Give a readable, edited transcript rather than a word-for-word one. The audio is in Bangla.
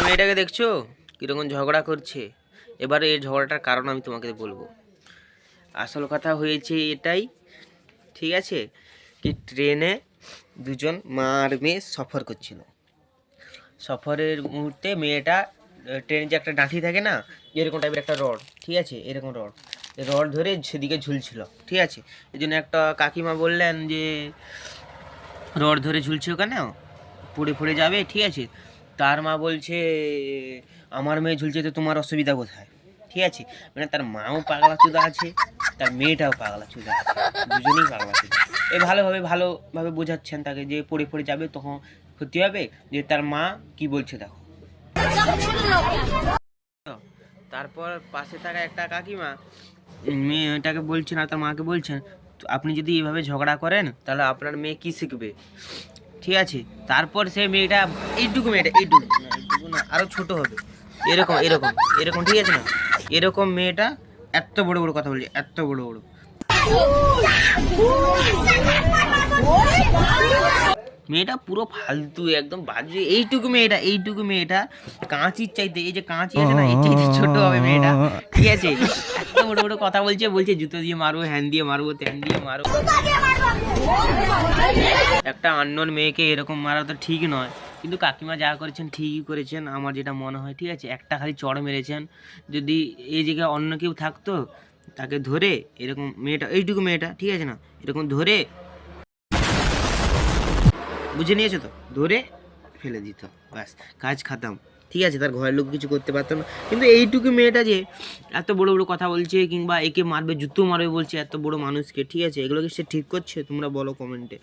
মেয়েটাকে দেখছো কিরকম ঝগড়া করছে। এবারে এই ঝগড়াটার কারণ আমি তোমাকে বলবো। আসল কথা হয়েছে এটাই, ঠিক আছে, কি ট্রেনে দুজন মা আর মেয়ে সফর করছিল। সফরের মুহূর্তে মেয়েটা ট্রেনে যে একটা ডাঁটি থাকে না, এরকম টাইপের একটা রড, ঠিক আছে, এরকম রড ধরে সেদিকে ঝুলছিল, ঠিক আছে। এই জন্য একটা কাকিমা বললেন যে রড ধরে ঝুলছে কেন, পড়ে যাবে, ঠিক আছে। তার মা বলছে আমার মেয়ে ঝুলছে তো তোমার অসুবিধা কোথায়, ঠিক আছে। মানে তার মাও পাগলা চুদা আছে, তার মেয়েটাও পাগলা চুদা আছে, দুজনেই পাগলা চুদা। এই ভালোভাবে বোঝাচ্ছেন তাকে যে পড়ে যাবে তখন ক্ষতি হবে, যে তার মা কি বলছে দেখো। তারপর পাশে থাকা একটা কাকিমা মেয়েটাকে বলছেন আর তার মাকে বলছেন আপনি যদি এইভাবে ঝগড়া করেন তাহলে আপনার মেয়ে কি শিখবে, ঠিক আছে। তারপর সে মেয়েটা এইটুকু না আরো ছোট হবে, এরকম এরকম এরকম ঠিক আছে না, এরকম মেয়েটা এত বড় বড় কথা বলছে, এত বড় বড়। মেয়েটা পুরো ফালতু একদম বাজে। এইটুকু মেয়েটা কাঁচির চাইতে, এই যে কাঁচি আছে না, এর চাইতে ছোট হবে মেয়েটা, ঠিক আছে। এত বড় বড় কথা বলছে জুতো দিয়ে মারবো, হ্যান দিয়ে মারবো, ত্যান দিয়ে মারবো। একটা আননোন মেয়েকে এরকম মারা তো ঠিক নয়, কিন্তু কাকিমা যা করেছেন ঠিকই করেছেন আমার যেটা মনে হয়, ঠিক আছে। একটা খালি চড় মেরেছেন, যদি এই জায়গায় অন্য কেউ থাকতো তাকে ধরে এরকম এইটুকু মেয়েটা ঠিক আছে না, এরকম ধরে, বুঝে নিয়েছো তো, ধরে ফেলে দিত, ব্যাস কাজ খাতাম, ঠিক আছে। তার ঘরের লোক কিছু করতে পারতো না। কিন্তু এইটুকু মেয়েটা যে এত বড় বড় কথা বলছে, কিংবা একে মারবে, জুতো মারবে বলছে এত বড় মানুষকে, ঠিক আছে, এগুলোকে সে ঠিক করছে? তোমরা বলো কমেন্টে।